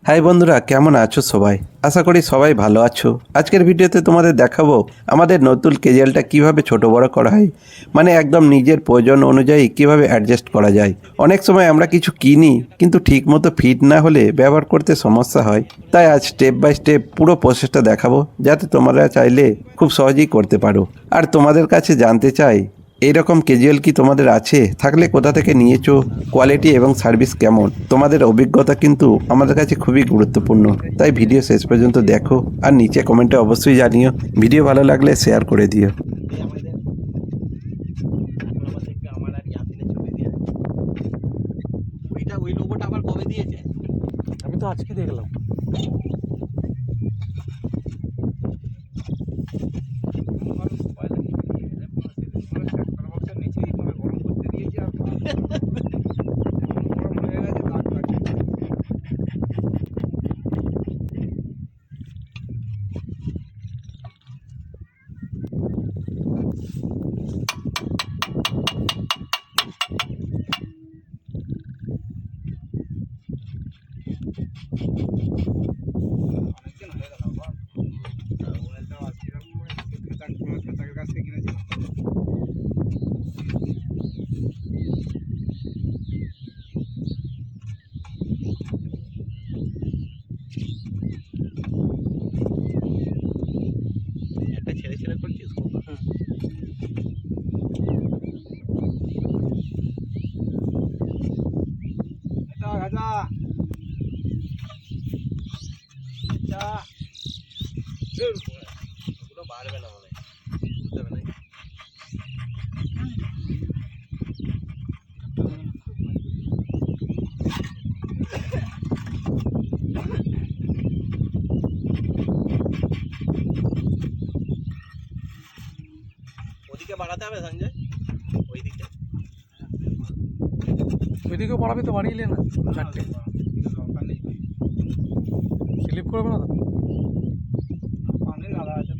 High বন্ধুরা, কেমন আছো সবাই? আশা করি সবাই ভালো আছো। আজকের ভিডিওতে তোমাদের দেখাবো আমাদের নতুন কেজেলটা কিভাবে ছোট বড় করা হয়, মানে একদম নিজের প্রয়োজন অনুযায়ী কিভাবে অ্যাডজাস্ট করা যায়। অনেক সময় আমরা কিছু কিনি কিন্তু ঠিক মতো ফিট না হলে ব্যবহার করতে সমস্যা হয়। তাই আজ স্টেপ বাই স্টেপ পুরো প্রসেসটা দেখাবো, যাতে তোমরা চাইলে খুব সহজেই করতে পারো। আর তোমাদের কাছে জানতে চাই, এইরকম ক্যাজুয়াল কি তোমাদের আছে? থাকলে কোথা থেকে নিয়েছো, কোয়ালিটি এবং সার্ভিস কেমন? তোমাদের অভিজ্ঞতা কিন্তু আমাদের কাছে খুবই গুরুত্বপূর্ণ। তাই ভিডিও শেষ পর্যন্ত দেখো আর নিচে কমেন্টে অবশ্যই জানিও। ভিডিও ভালো লাগলে শেয়ার করে দিও। ওই লোগোটা আবার কবে দিয়েছে? আমি তো আজকে দেখলাম। একটা ছেলে ছেলে করছিস? ওগুলো বাড়বে না মনে হয়, বুঝতে হবে না। ওদিকে বাড়াতে হবে সঞ্জয়, ওইদিকে ওইদিকেও বাড়াবি তো, বাড়িয়ে না চারটে স্লিপ করবে না তো। গাদা আছে।